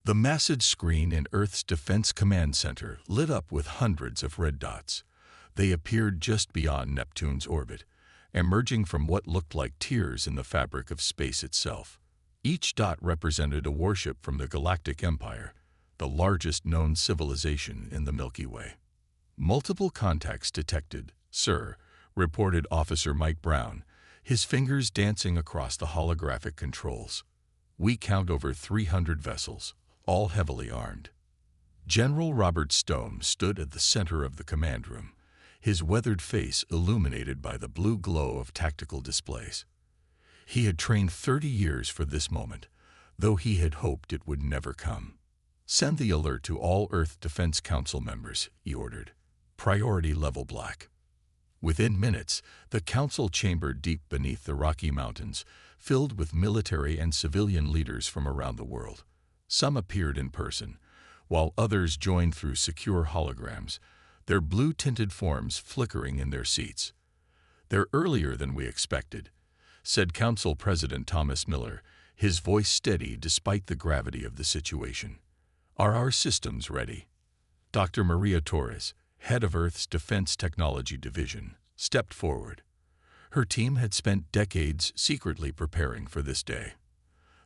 The massive screen in Earth's Defense Command Center lit up with hundreds of red dots. They appeared just beyond Neptune's orbit, emerging from what looked like tears in the fabric of space itself. Each dot represented a warship from the Galactic Empire, the largest known civilization in the Milky Way. "Multiple contacts detected, sir," reported Officer Mike Brown, his fingers dancing across the holographic controls. "We count over 300 vessels, all heavily armed." General Robert Stone stood at the center of the command room, his weathered face illuminated by the blue glow of tactical displays. He had trained 30 years for this moment, though he had hoped it would never come. "Send the alert to all Earth Defense Council members," he ordered. "Priority level black." Within minutes, the council chamber deep beneath the Rocky Mountains, filled with military and civilian leaders from around the world. Some appeared in person, while others joined through secure holograms, their blue-tinted forms flickering in their seats. "They're earlier than we expected," said Council President Thomas Miller, his voice steady despite the gravity of the situation. "Are our systems ready?" Dr. Maria Torres, head of Earth's Defense Technology Division, stepped forward. Her team had spent decades secretly preparing for this day.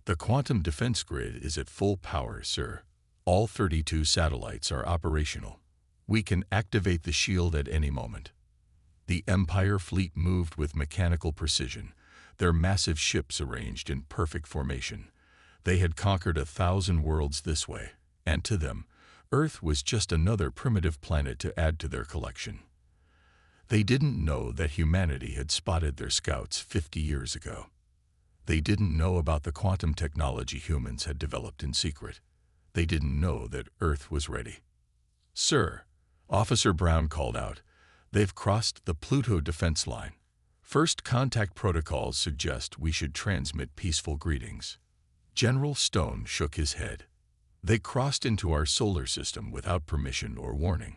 "The quantum defense grid is at full power, sir. All 32 satellites are operational. We can activate the shield at any moment." The Empire fleet moved with mechanical precision, their massive ships arranged in perfect formation. They had conquered 1,000 worlds this way, and to them, Earth was just another primitive planet to add to their collection. They didn't know that humanity had spotted their scouts 50 years ago. They didn't know about the quantum technology humans had developed in secret. They didn't know that Earth was ready. "Sir," Officer Brown called out, "they've crossed the Pluto defense line. First contact protocols suggest we should transmit peaceful greetings." General Stone shook his head. "They crossed into our solar system without permission or warning.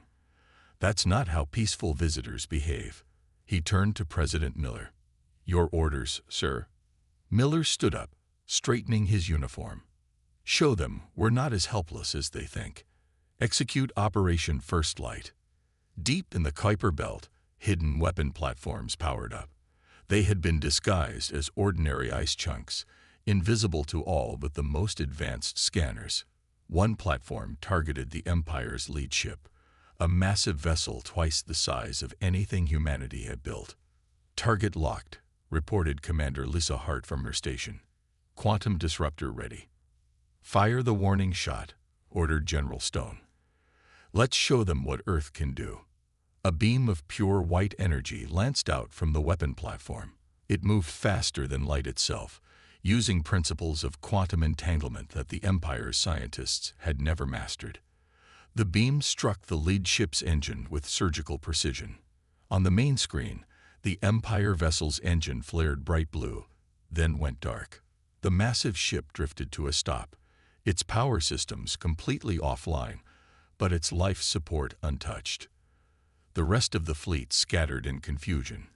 That's not how peaceful visitors behave." He turned to President Miller. "Your orders, sir." Miller stood up, straightening his uniform. "Show them we're not as helpless as they think. Execute Operation First Light." Deep in the Kuiper Belt, hidden weapon platforms powered up. They had been disguised as ordinary ice chunks, invisible to all but the most advanced scanners. One platform targeted the Empire's lead ship, a massive vessel twice the size of anything humanity had built. "Target locked," reported Commander Lisa Hart from her station. "Quantum disruptor ready." "Fire the warning shot," ordered General Stone. "Let's show them what Earth can do." A beam of pure white energy lanced out from the weapon platform. It moved faster than light itself, using principles of quantum entanglement that the Empire's scientists had never mastered. The beam struck the lead ship's engine with surgical precision. On the main screen, the Empire vessel's engine flared bright blue, then went dark. The massive ship drifted to a stop, its power systems completely offline, but its life support untouched. The rest of the fleet scattered in confusion,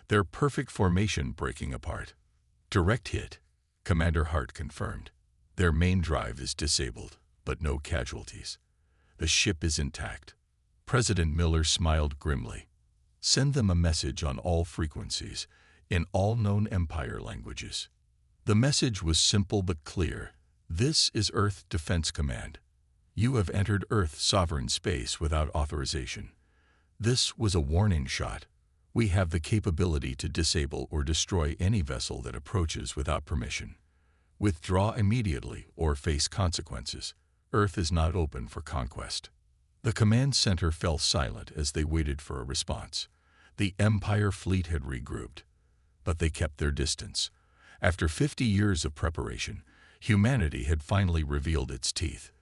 their perfect formation breaking apart. "Direct hit," Commander Hart confirmed. "Their main drive is disabled, but no casualties. The ship is intact." President Miller smiled grimly. "Send them a message on all frequencies, in all known Empire languages." The message was simple but clear. "This is Earth Defense Command. You have entered Earth sovereign space without authorization. This was a warning shot. We have the capability to disable or destroy any vessel that approaches without permission. Withdraw immediately or face consequences. Earth is not open for conquest." The command center fell silent as they waited for a response. The Empire fleet had regrouped, but they kept their distance. After 50 years of preparation, humanity had finally revealed its teeth.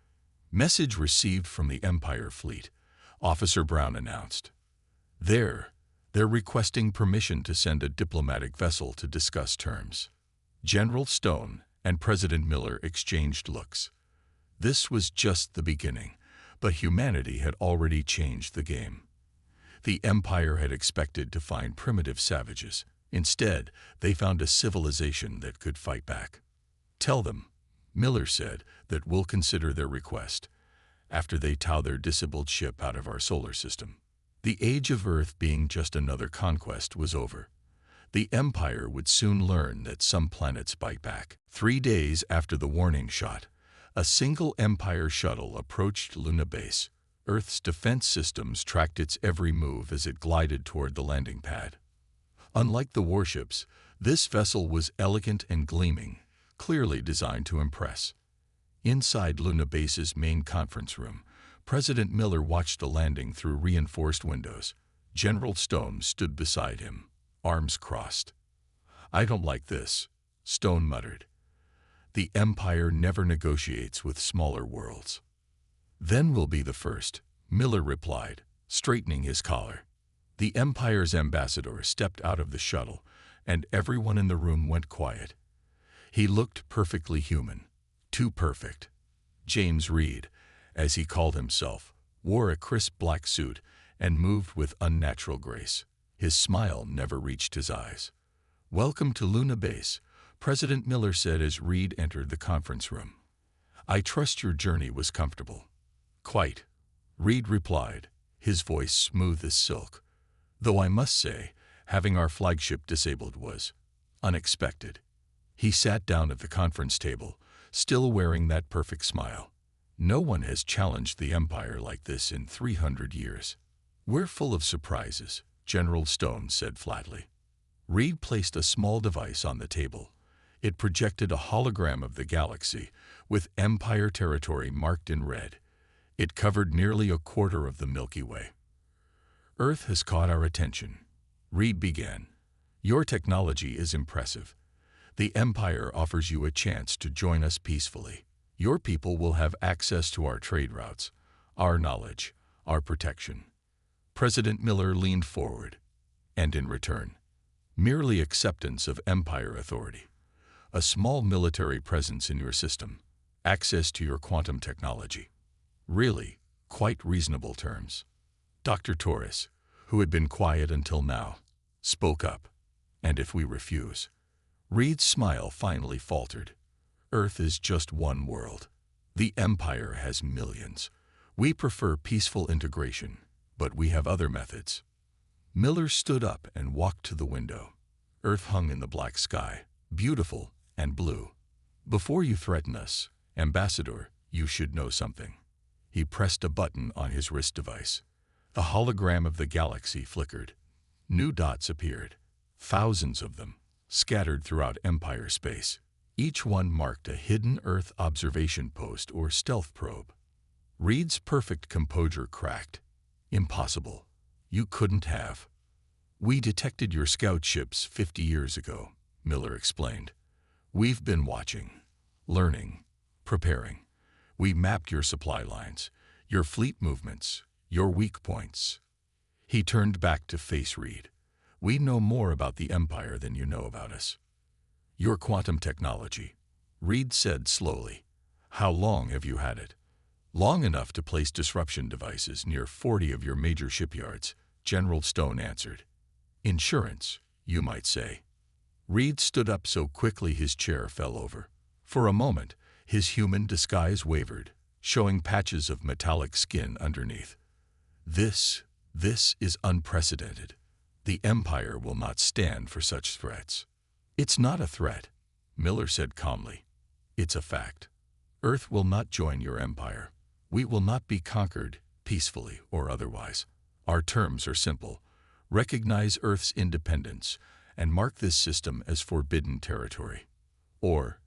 "Message received from the Empire fleet," Officer Brown announced. They're requesting permission to send a diplomatic vessel to discuss terms." General Stone and President Miller exchanged looks. This was just the beginning, but humanity had already changed the game. The Empire had expected to find primitive savages. Instead, they found a civilization that could fight back. "Tell them," Miller said that we'll consider their request after they tow their disabled ship out of our solar system. The age of Earth being just another conquest was over. The Empire would soon learn that some planets bite back. 3 days after the warning shot, a single Empire shuttle approached Luna Base. Earth's defense systems tracked its every move as it glided toward the landing pad. Unlike the warships, this vessel was elegant and gleaming, clearly designed to impress. Inside Luna Base's main conference room, President Miller watched the landing through reinforced windows. General Stone stood beside him, arms crossed. "I don't like this," Stone muttered. "The Empire never negotiates with smaller worlds." "Then we'll be the first," Miller replied, straightening his collar. The Empire's ambassador stepped out of the shuttle, and everyone in the room went quiet. He looked perfectly human, too perfect. James Reed, as he called himself, wore a crisp black suit and moved with unnatural grace. His smile never reached his eyes. "Welcome to Luna Base," President Miller said as Reed entered the conference room. "I trust your journey was comfortable." "Quite," Reed replied, his voice smooth as silk. "Though I must say, having our flagship disabled was unexpected." He sat down at the conference table, still wearing that perfect smile. "No one has challenged the Empire like this in 300 years. We're full of surprises," General Stone said flatly. Reed placed a small device on the table. It projected a hologram of the galaxy, with Empire territory marked in red. It covered nearly a quarter of the Milky Way. "Earth has caught our attention," Reed began. "Your technology is impressive. The Empire offers you a chance to join us peacefully. Your people will have access to our trade routes, our knowledge, our protection." President Miller leaned forward, and in return, merely acceptance of Empire authority, a small military presence in your system, access to your quantum technology. Really, quite reasonable terms. Dr. Torres, who had been quiet until now, spoke up. "And if we refuse?" Reed's smile finally faltered. "Earth is just one world. The Empire has millions. We prefer peaceful integration, but we have other methods." Miller stood up and walked to the window. Earth hung in the black sky, beautiful and blue. "Before you threaten us, Ambassador, you should know something." He pressed a button on his wrist device. The hologram of the galaxy flickered. New dots appeared, thousands of them, scattered throughout Empire space. Each one marked a hidden Earth observation post or stealth probe. Reed's perfect composure cracked. "Impossible. You couldn't have." "We detected your scout ships 50 years ago," Miller explained. "We've been watching, learning, preparing. We mapped your supply lines, your fleet movements, your weak points." He turned back to face Reed. "We know more about the Empire than you know about us." "Your quantum technology," Reed said slowly. "How long have you had it?" "Long enough to place disruption devices near 40 of your major shipyards," General Stone answered. "Insurance, you might say." Reed stood up so quickly his chair fell over. For a moment, his human disguise wavered, showing patches of metallic skin underneath. This is unprecedented. The Empire will not stand for such threats." "It's not a threat," Miller said calmly. "It's a fact. Earth will not join your Empire. We will not be conquered, peacefully or otherwise. Our terms are simple. Recognize Earth's independence and mark this system as forbidden territory. Or,"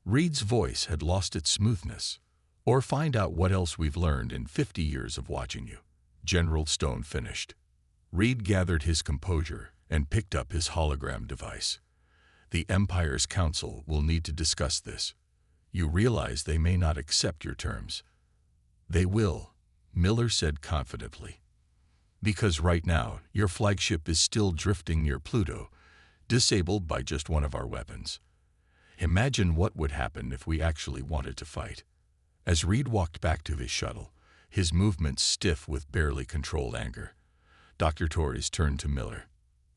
Reed's voice had lost its smoothness, "or find out what else we've learned in 50 years of watching you." General Stone finished. Reed gathered his composure and picked up his hologram device. "The Empire's Council will need to discuss this. You realize they may not accept your terms." "They will," Miller said confidently. "Because right now, your flagship is still drifting near Pluto, disabled by just one of our weapons. Imagine what would happen if we actually wanted to fight." As Reed walked back to his shuttle, his movements stiff with barely controlled anger, Dr. Torres turned to Miller.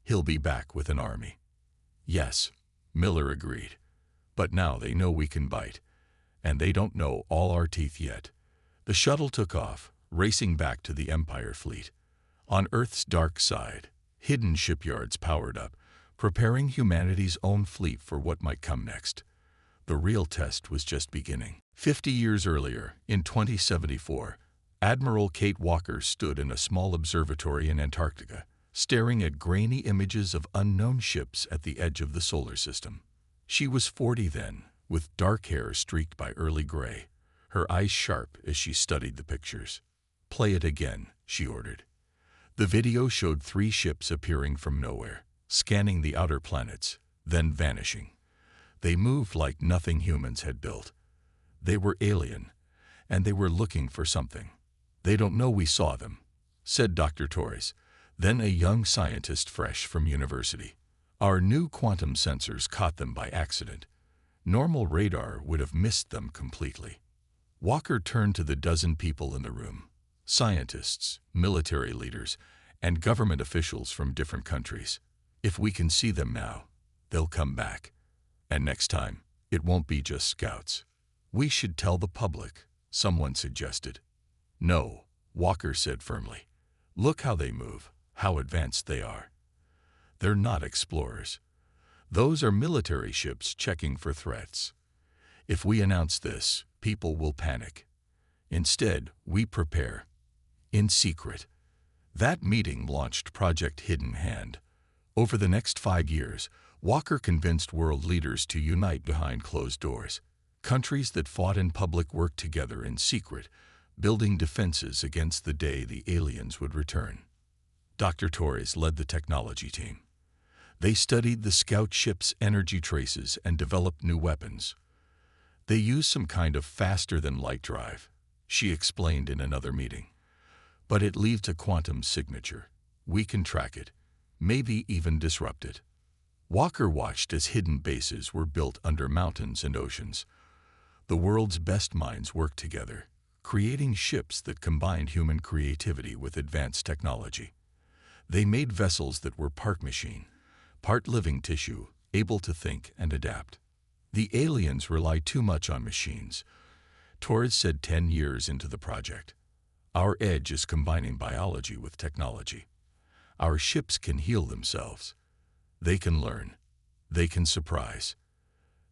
"He'll be back with an army." "Yes," Miller agreed. "But now they know we can bite, And they don't know all our teeth yet. The shuttle took off, racing back to the Empire fleet. On Earth's dark side, hidden shipyards powered up, preparing humanity's own fleet for what might come next. The real test was just beginning. 50 years earlier, in 2074, Admiral Kate Walker stood in a small observatory in Antarctica, staring at grainy images of unknown ships at the edge of the solar system. She was 40 then, with dark hair streaked by early gray, her eyes sharp as she studied the pictures. "Play it again," she ordered. The video showed 3 ships appearing from nowhere, scanning the outer planets, then vanishing. They moved like nothing humans had built. They were alien, and they were looking for something. "They don't know we saw them," said Dr. Torres, then a young scientist fresh from university. "Our new quantum sensors caught them by accident. Normal radar would have missed them completely." Walker turned to the dozen people in the room, scientists, military leaders, and government officials from different countries. "If we can see them now, they'll come back. And next time, it won't be just scouts." "We should tell the public," someone suggested. "No," Walker said firmly. "Look how they move, how advanced they are. They're not explorers. Those are military ships checking for threats. If we announce this, people will panic. Instead, we prepare. In secret." That meeting launched Project Hidden Hand. Over the next 5 years, Walker convinced world leaders to unite behind closed doors. Countries that fought in public worked together in secret, building defenses against the day the aliens would return. Dr. Torres led the technology team. They studied the scout ship's energy traces and developed new weapons. "They use some kind of faster-than-light drive," she explained in another meeting. "But it leaves a quantum signature. We can track it, maybe even disrupt it." Walker watched as hidden bases were built under mountains and oceans. The world's best minds worked together, creating ships that combined human creativity with advanced technology. They made vessels that were part machine, part living tissue, able to think and adapt. "The aliens rely too much on machines," Torres said 10 years into the project. "Our edge is combining biology with technology. Our ships can heal themselves. They can learn. They can surprise."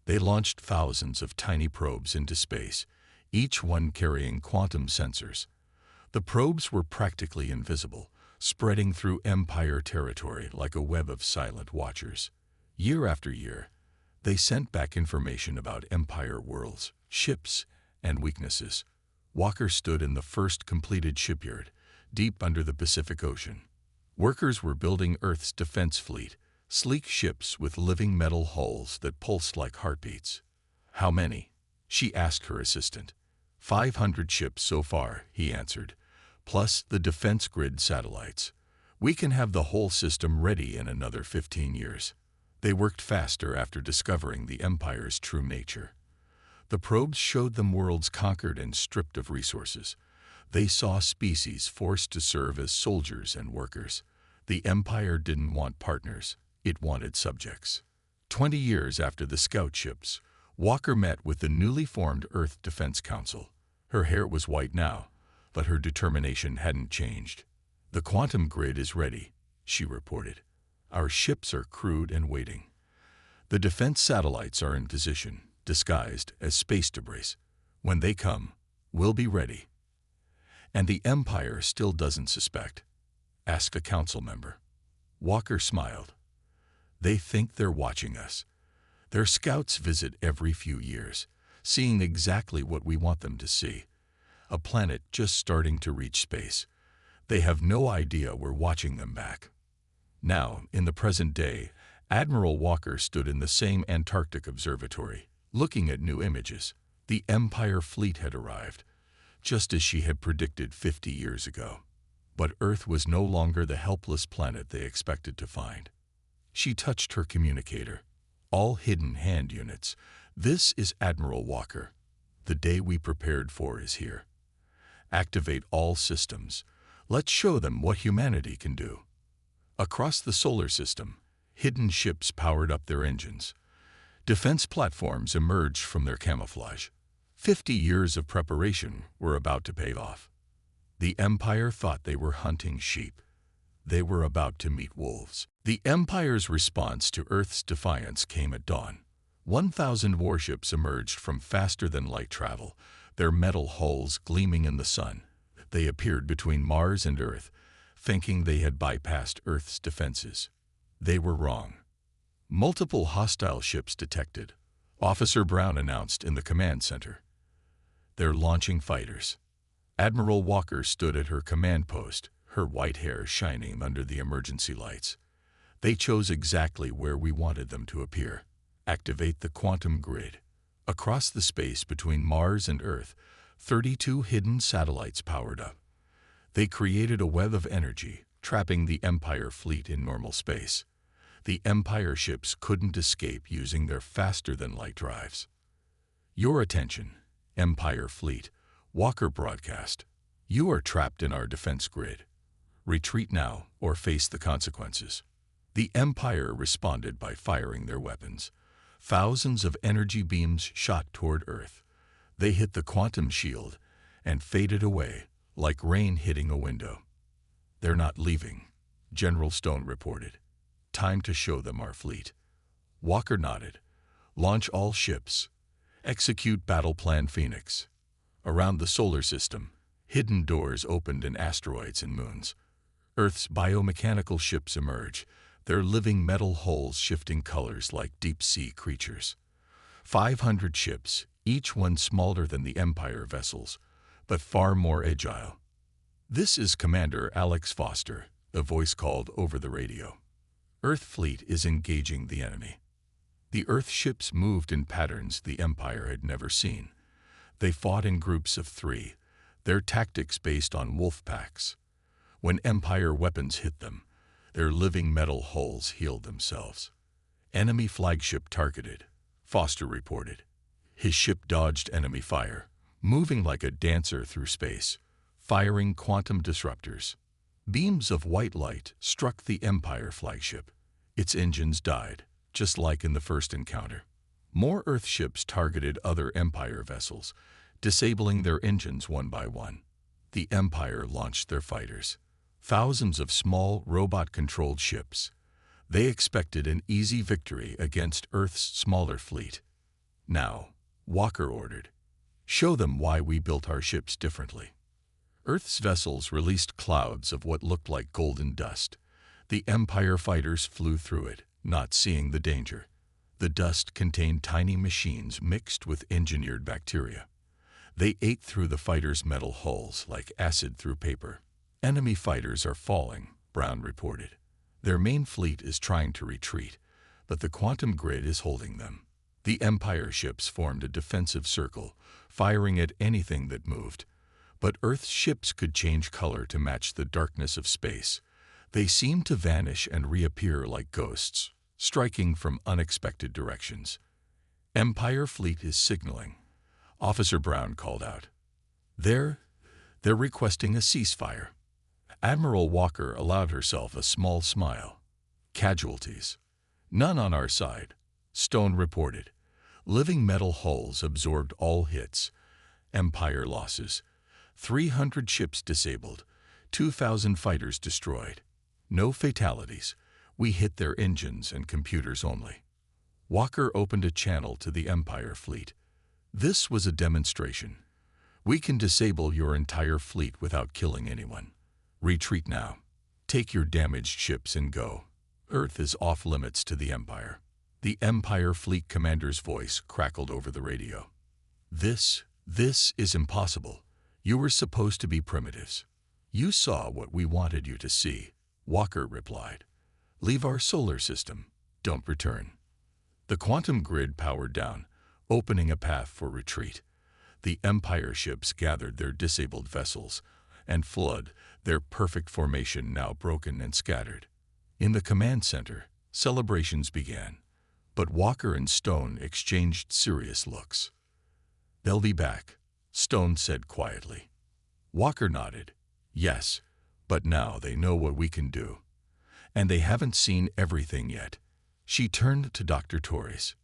They launched thousands of tiny probes into space, each one carrying quantum sensors. The probes were practically invisible, spreading through Empire territory like a web of silent watchers. Year after year, they sent back information about Empire worlds, ships, and weaknesses. Walker stood in the first completed shipyard, deep under the Pacific Ocean. Workers were building Earth's defense fleet, sleek ships with living metal hulls that pulsed like heartbeats. "How many?" she asked her assistant. 500 ships so far," he answered, "plus the defense grid satellites. We can have the whole system ready in another 15 years. They worked faster after discovering the Empire's true nature. The probes showed them worlds conquered and stripped of resources. They saw species forced to serve as soldiers and workers. The Empire didn't want partners. It wanted subjects. 20 years after the scout ships, Walker met with the newly formed Earth Defense Council. Her hair was white now, but her determination hadn't changed. "The quantum grid is ready," she reported. "Our ships are crewed and waiting. The defense satellites are in position, disguised as space debris. When they come, we'll be ready." "And the Empire still doesn't suspect?" asked a council member. Walker smiled. "They think they're watching us. Their scouts visit every few years, seeing exactly what we want them to see. A planet just starting to reach space. They have no idea we're watching them back." Now, in the present day, Admiral Walker stood in the same Antarctic observatory, looking at new images. The Empire fleet had arrived, just as she had predicted 50 years ago. But Earth was no longer the helpless planet they expected to find. She touched her communicator. "All hidden hand units. This is Admiral Walker. The day we prepared for is here. Activate all systems. Let's show them what humanity can do." Across the solar system, hidden ships powered up their engines. Defense platforms emerged from their camouflage. 50 years of preparation were about to pay off. The Empire thought they were hunting sheep. They were about to meet wolves. The Empire's response to Earth's defiance came at dawn. 1,000 warships emerged from faster-than-light travel, their metal hulls gleaming in the sun. They appeared between Mars and Earth, thinking they had bypassed Earth's defenses. They were wrong. Multiple hostile ships detected, Officer Brown announced in the command center. They're launching fighters. Admiral Walker stood at her command post, her white hair shining under the emergency lights. They chose exactly where we wanted them to appear. Activate the quantum grid. Across the space between Mars and Earth, 32 hidden satellites powered up. They created a web of energy, trapping the Empire fleet in normal space. The Empire ships couldn't escape using their faster-than-light drives. Your attention, Empire fleet, Walker broadcast. You are trapped in our defense grid. Retreat now or face the consequences. The Empire responded by firing their weapons. Thousands of energy beams shot toward Earth. They hit the quantum shield and faded away like rain hitting a window. They're not leaving, General Stone reported. Time to show them our fleet. Walker nodded. Launch all ships. Execute Battle Plan Phoenix. Around the solar system, hidden doors opened in asteroids and moons. Earth's biomechanical ships emerge, their living metal hulls shifting colors like deep-sea creatures. 500 ships, each one smaller than the Empire vessels, but far more agile. This is Commander Alex Foster, a voice called over the radio. Earth fleet is engaging the enemy. The Earth ships moved in patterns the Empire had never seen. They fought in groups of 3, their tactics based on wolf packs. When Empire weapons hit them, their living metal hulls healed themselves. Enemy flagship targeted, Foster reported. His ship dodged enemy fire, moving like a dancer through space, firing quantum disruptors. Beams of white light struck the Empire flagship. Its engines died, just like in the first encounter. More Earth ships targeted other Empire vessels, disabling their engines one by one. The Empire launched their fighters. Thousands of small, robot-controlled ships. They expected an easy victory against Earth's smaller fleet. Now, Walker ordered, show them why we built our ships differently. Earth's vessels released clouds of what looked like golden dust. The Empire fighters flew through it, not seeing the danger. The dust contained tiny machines mixed with engineered bacteria. They ate through the fighters' metal hulls like acid through paper. Enemy fighters are falling, Brown reported. Their main fleet is trying to retreat, but the quantum grid is holding them. The Empire ships formed a defensive circle, firing at anything that moved. But Earth's ships could change color to match the darkness of space. They seemed to vanish and reappear like ghosts, striking from unexpected directions. Empire fleet is signaling, Officer Brown called out. They're requesting a ceasefire. Admiral Walker allowed herself a small smile. Casualties. None on our side, Stone reported. Living metal hulls absorbed all hits. Empire losses. 300 ships disabled. 2,000 fighters destroyed. No fatalities. We hit their engines and computers only. Walker opened a channel to the Empire fleet. This was a demonstration. We can disable your entire fleet without killing anyone. Retreat now. Take your damaged ships and go. Earth is off limits to the Empire. The Empire fleet commander's voice crackled over the radio. This is impossible. You were supposed to be primitives. You saw what we wanted you to see, Walker replied. Leave our solar system. Don't return. The quantum grid powered down, opening a path for retreat. The Empire ships gathered their disabled vessels, and Flood, their perfect formation now broken and scattered. In the command center, celebrations began, but Walker and Stone exchanged serious looks. They'll be back, Stone said quietly. Walker nodded. Yes, but now they know what we can do. And they haven't seen everything yet. She turned to Dr. Torres.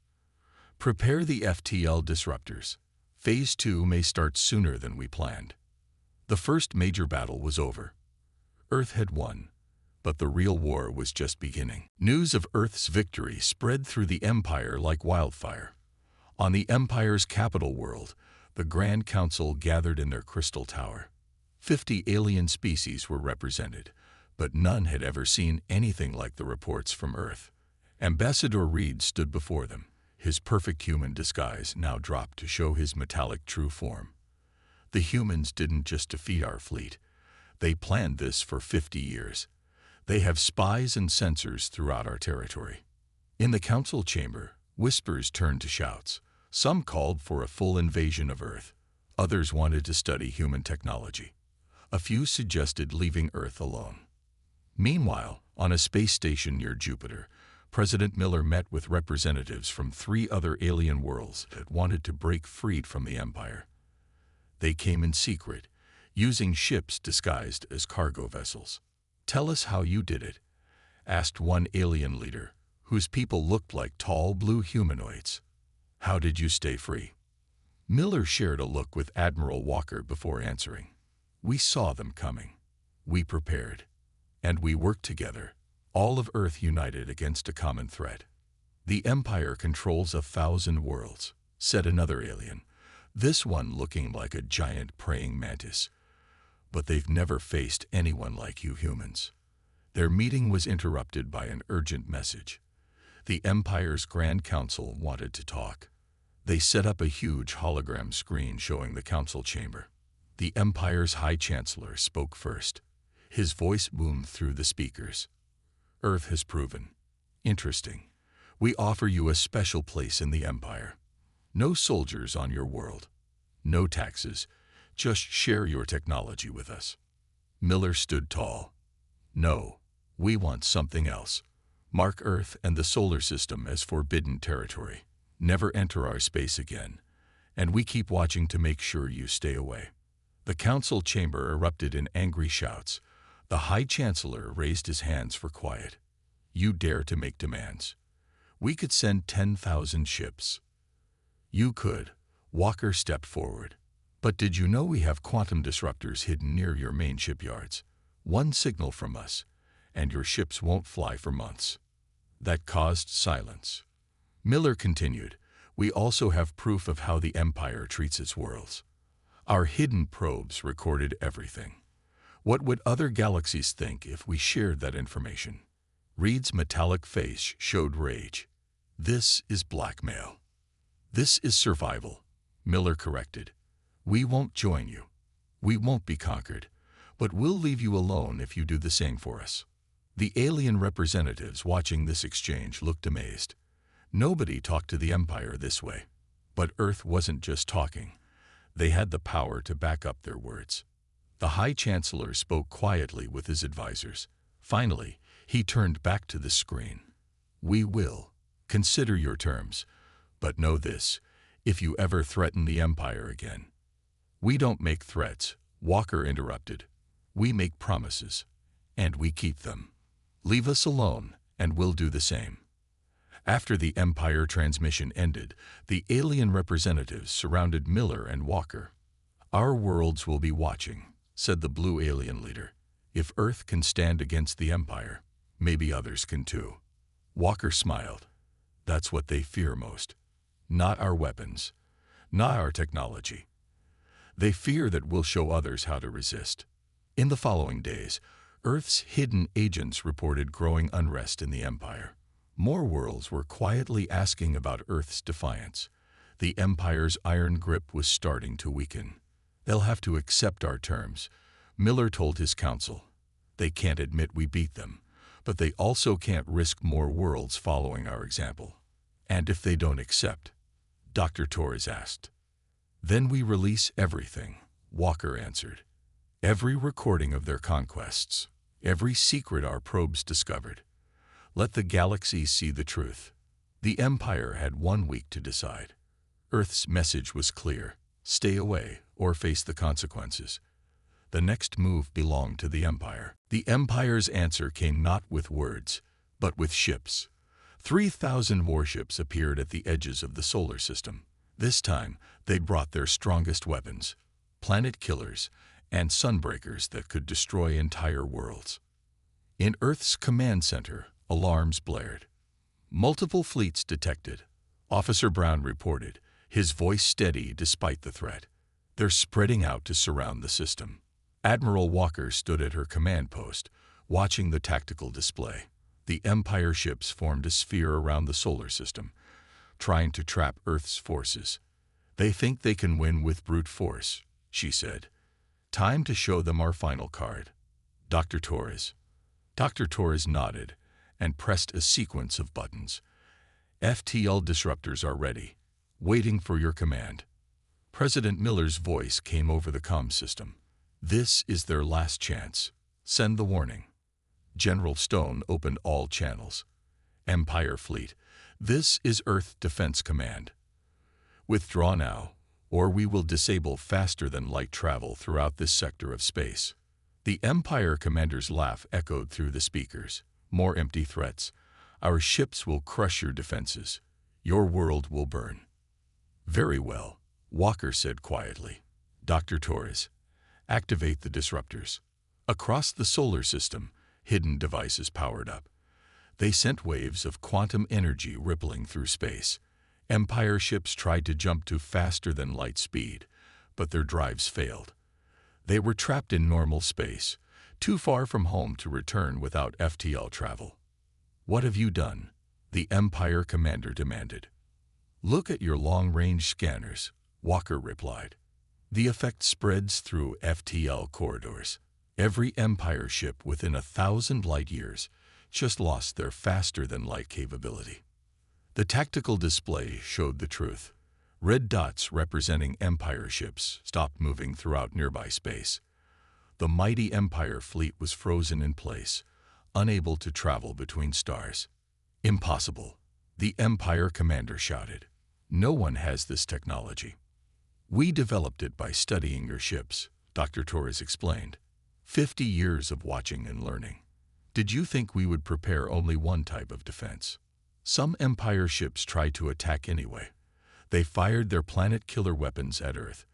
Prepare the FTL disruptors. Phase 2 may start sooner than we planned. The first major battle was over. Earth had won, but the real war was just beginning. News of Earth's victory spread through the Empire like wildfire. On the Empire's capital world, the Grand Council gathered in their crystal tower. 50 alien species were represented, but none had ever seen anything like the reports from Earth. Ambassador Reed stood before them, his perfect human disguise now dropped to show his metallic true form. The humans didn't just defeat our fleet. They planned this for 50 years. They have spies and sensors throughout our territory. In the council chamber, whispers turned to shouts. Some called for a full invasion of Earth. Others wanted to study human technology. A few suggested leaving Earth alone. Meanwhile, on a space station near Jupiter, President Miller met with representatives from 3 other alien worlds that wanted to break free from the Empire. They came in secret, using ships disguised as cargo vessels. "Tell us how you did it," asked one alien leader, whose people looked like tall blue humanoids. "How did you stay free?" Miller shared a look with Admiral Walker before answering. "We saw them coming. We prepared. And we worked together, all of Earth united against a common threat." "The Empire controls 1,000 worlds," said another alien, this one looking like a giant praying mantis. "But they've never faced anyone like you humans." Their meeting was interrupted by an urgent message. The Empire's Grand Council wanted to talk. They set up a huge hologram screen showing the council chamber. The Empire's High Chancellor spoke first. His voice boomed through the speakers. "Earth has proven. Interesting. We offer you a special place in the Empire. No soldiers on your world. No taxes. Just share your technology with us." Miller stood tall. "No, we want something else. Mark Earth and the solar system as forbidden territory. Never enter our space again. And we keep watching to make sure you stay away." The council chamber erupted in angry shouts. The High Chancellor raised his hands for quiet. "You dare to make demands? We could send 10,000 ships." "You could." Walker stepped forward. "But did you know we have quantum disruptors hidden near your main shipyards? One signal from us, and your ships won't fly for months." That caused silence. Miller continued, "We also have proof of how the Empire treats its worlds. Our hidden probes recorded everything. What would other galaxies think if we shared that information?" Reed's metallic face showed rage. "This is blackmail." "This is survival," Miller corrected. "We won't join you. We won't be conquered, but we'll leave you alone if you do the same for us." The alien representatives watching this exchange looked amazed. Nobody talked to the Empire this way. But Earth wasn't just talking. They had the power to back up their words. The High Chancellor spoke quietly with his advisors. Finally, he turned back to the screen. "We will consider your terms, but know this, if you ever threaten the Empire again." "We don't make threats," Walker interrupted. "We make promises, and we keep them. Leave us alone, and we'll do the same." After the Empire transmission ended, the alien representatives surrounded Miller and Walker. "Our worlds will be watching," said the blue alien leader. "If Earth can stand against the Empire, maybe others can too." Walker smiled. "That's what they fear most. Not our weapons, not our technology. They fear that we'll show others how to resist." In the following days, Earth's hidden agents reported growing unrest in the Empire. More worlds were quietly asking about Earth's defiance. The Empire's iron grip was starting to weaken. "They'll have to accept our terms," Miller told his council. "They can't admit we beat them, but they also can't risk more worlds following our example." "And if they don't accept?" Dr. Torres asked. "Then we release everything," Walker answered. "Every recording of their conquests, every secret our probes discovered. Let the galaxy see the truth." The Empire had 1 week to decide. Earth's message was clear: stay away or face the consequences. The next move belonged to the Empire. The Empire's answer came not with words, but with ships. 3,000 warships appeared at the edges of the solar system. This time, they'd brought their strongest weapons, planet killers and sunbreakers that could destroy entire worlds. In Earth's command center, alarms blared. Multiple fleets detected. Officer Brown reported, his voice steady despite the threat. They're spreading out to surround the system. Admiral Walker stood at her command post, watching the tactical display. The Empire ships formed a sphere around the solar system, trying to trap Earth's forces. They think they can win with brute force, she said. Time to show them our final card. Dr. Torres. Dr. Torres nodded and pressed a sequence of buttons. FTL disruptors are ready, waiting for your command. President Miller's voice came over the comm system. This is their last chance. Send the warning. General Stone opened all channels. Empire Fleet, this is Earth Defense Command. Withdraw now, or we will disable faster-than-light travel throughout this sector of space. The Empire commander's laugh echoed through the speakers. More empty threats. Our ships will crush your defenses. Your world will burn. Very well, Walker said quietly. Dr. Torres, activate the disruptors. Across the solar system, hidden devices powered up. They sent waves of quantum energy rippling through space. Empire ships tried to jump to faster-than-light speed, but their drives failed. They were trapped in normal space, too far from home to return without FTL travel. What have you done? The Empire commander demanded. Look at your long-range scanners, Walker replied. The effect spreads through FTL corridors. Every Empire ship within 1,000 light-years just lost their faster-than-light capability. The tactical display showed the truth. Red dots representing Empire ships stopped moving throughout nearby space. The mighty Empire fleet was frozen in place, unable to travel between stars. Impossible, the Empire commander shouted. No one has this technology. We developed it by studying your ships, Dr. Torres explained. 50 years of watching and learning. Did you think we would prepare only one type of defense? Some Empire ships tried to attack anyway. They fired their planet-killer weapons at Earth,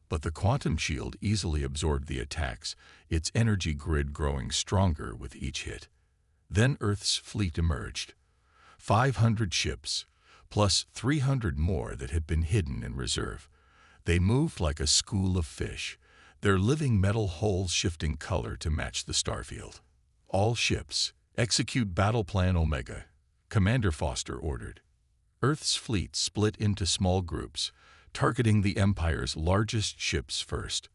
but the quantum shield easily absorbed the attacks, its energy grid growing stronger with each hit. Then Earth's fleet emerged. 500 ships, plus 300 more that had been hidden in reserve. They moved like a school of fish, their living metal hulls shifting color to match the starfield. All ships, execute Battle Plan Omega, Commander Foster ordered. Earth's fleet split into small groups, targeting the Empire's largest ships first.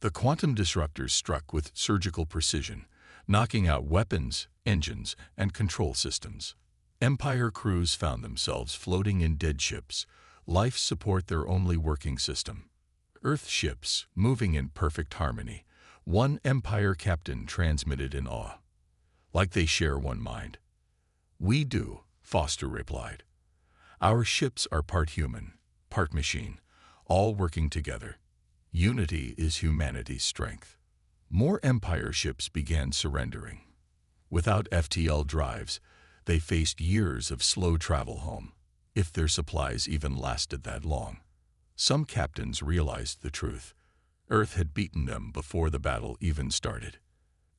The quantum disruptors struck with surgical precision, knocking out weapons, engines, and control systems. Empire crews found themselves floating in dead ships, life support their only working system. Earth ships, moving in perfect harmony, one Empire captain transmitted in awe. Like they share one mind. We do, Foster replied. Our ships are part human, part machine, all working together. Unity is humanity's strength. More Empire ships began surrendering. Without FTL drives, they faced years of slow travel home, if their supplies even lasted that long. Some captains realized the truth. Earth had beaten them before the battle even started.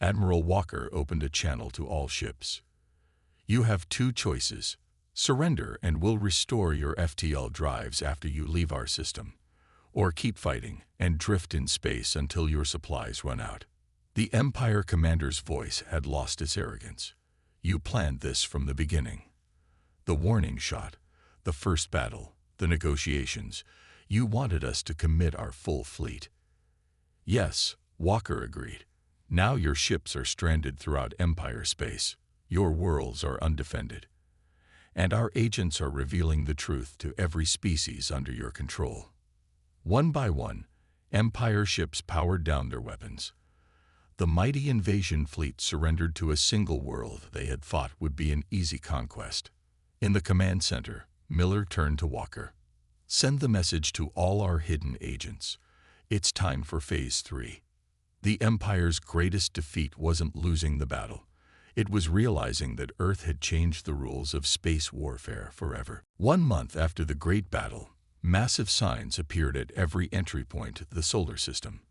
Admiral Walker opened a channel to all ships. You have two choices. Surrender and we'll restore your FTL drives after you leave our system. Or keep fighting and drift in space until your supplies run out. The Empire commander's voice had lost its arrogance. You planned this from the beginning. The warning shot, the first battle, the negotiations. You wanted us to commit our full fleet. Yes, Walker agreed. Now your ships are stranded throughout Empire space. Your worlds are undefended. And our agents are revealing the truth to every species under your control. One by one, Empire ships powered down their weapons. The mighty invasion fleet surrendered to a single world they had thought would be an easy conquest. In the command center, Miller turned to Walker. Send the message to all our hidden agents. It's time for Phase 3. The Empire's greatest defeat wasn't losing the battle. It was realizing that Earth had changed the rules of space warfare forever. 1 month after the Great Battle, Massive signs appeared at every entry point to the solar system.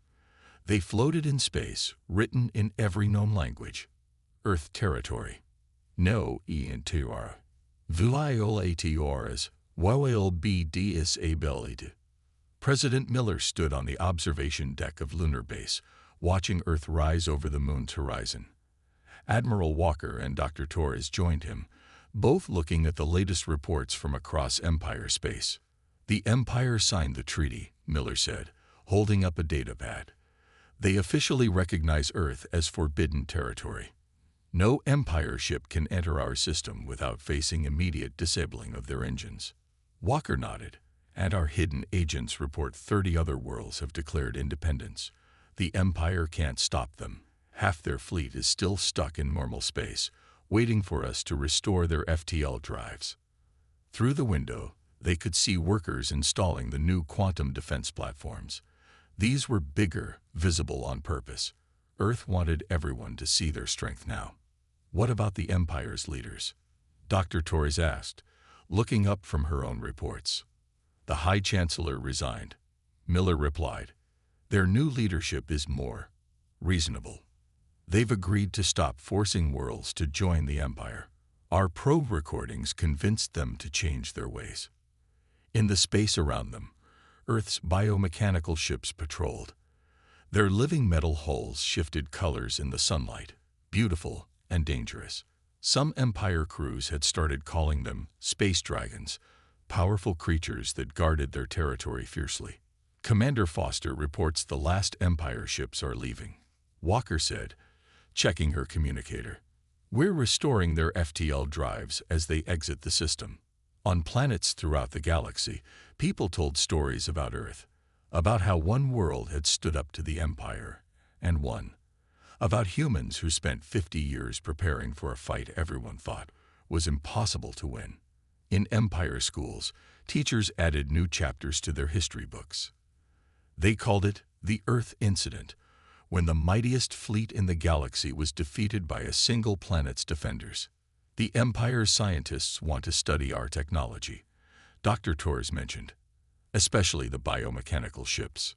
They floated in space, written in every known language. Earth territory. No entr. Violations. Will be disabled. President Miller stood on the observation deck of Lunar Base, watching Earth rise over the moon's horizon. Admiral Walker and Dr. Torres joined him, both looking at the latest reports from across Empire space. The Empire signed the treaty, Miller said, holding up a datapad. They officially recognize Earth as forbidden territory. No Empire ship can enter our system without facing immediate disabling of their engines. Walker nodded. And our hidden agents report 30 other worlds have declared independence. The Empire can't stop them. Half their fleet is still stuck in normal space, waiting for us to restore their FTL drives. Through the window, they could see workers installing the new quantum defense platforms. These were bigger, visible on purpose. Earth wanted everyone to see their strength now. What about the Empire's leaders? Dr. Torres asked, looking up from her own reports. The High Chancellor resigned. Miller replied, their new leadership is more reasonable. They've agreed to stop forcing worlds to join the Empire. Our probe recordings convinced them to change their ways. In the space around them, Earth's biomechanical ships patrolled. Their living metal hulls shifted colors in the sunlight, beautiful and dangerous. Some Empire crews had started calling them space dragons, powerful creatures that guarded their territory fiercely. Commander Foster reports the last Empire ships are leaving. Walker said, checking her communicator. We're restoring their FTL drives as they exit the system. On planets throughout the galaxy, people told stories about Earth, about how one world had stood up to the Empire, and won. About humans who spent 50 years preparing for a fight everyone thought was impossible to win. In Empire schools, teachers added new chapters to their history books. They called it the Earth Incident, when the mightiest fleet in the galaxy was defeated by a single planet's defenders. The Empire's scientists want to study our technology, Dr. Torres mentioned, especially the biomechanical ships.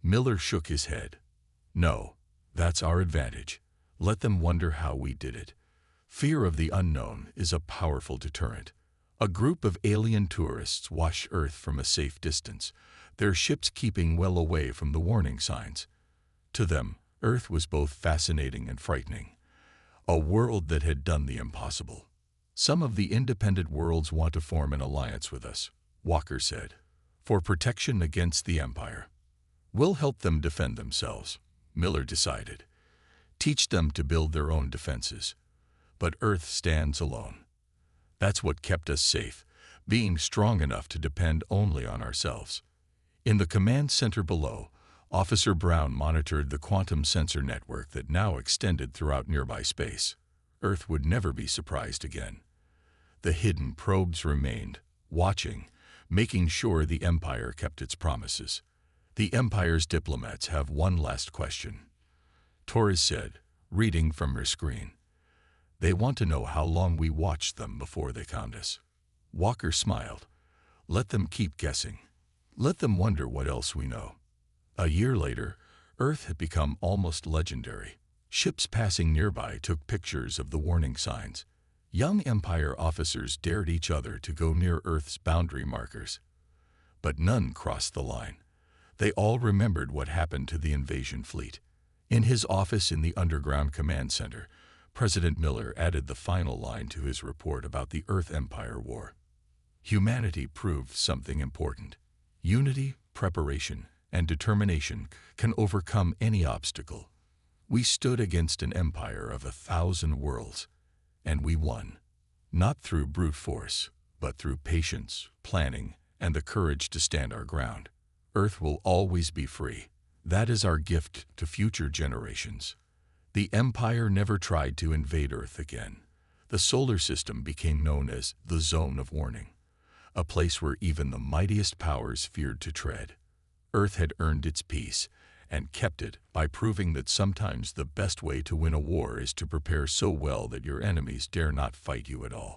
Miller shook his head. No, that's our advantage. Let them wonder how we did it. Fear of the unknown is a powerful deterrent. A group of alien tourists watched Earth from a safe distance, their ships keeping well away from the warning signs. To them, Earth was both fascinating and frightening. A world that had done the impossible. Some of the independent worlds want to form an alliance with us, Walker said, for protection against the Empire. We'll help them defend themselves, Miller decided. Teach them to build their own defenses. But Earth stands alone. That's what kept us safe, being strong enough to depend only on ourselves. In the command center below, Officer Brown monitored the quantum sensor network that now extended throughout nearby space. Earth would never be surprised again. The hidden probes remained, watching, making sure the Empire kept its promises. The Empire's diplomats have one last question, Torres said, reading from her screen. They want to know how long we watched them before they found us. Walker smiled. Let them keep guessing. Let them wonder what else we know. A year later, Earth had become almost legendary. Ships passing nearby took pictures of the warning signs. Young Empire officers dared each other to go near Earth's boundary markers. But none crossed the line. They all remembered what happened to the invasion fleet. In his office in the underground command center, President Miller added the final line to his report about the Earth-Empire War. Humanity proved something important. Unity, preparation, and determination can overcome any obstacle. We stood against an empire of 1,000 worlds, and we won. Not through brute force, but through patience, planning, and the courage to stand our ground. Earth will always be free. That is our gift to future generations. The Empire never tried to invade Earth again. The solar system became known as the Zone of Warning, a place where even the mightiest powers feared to tread. Earth had earned its peace, and kept it by proving that sometimes the best way to win a war is to prepare so well that your enemies dare not fight you at all.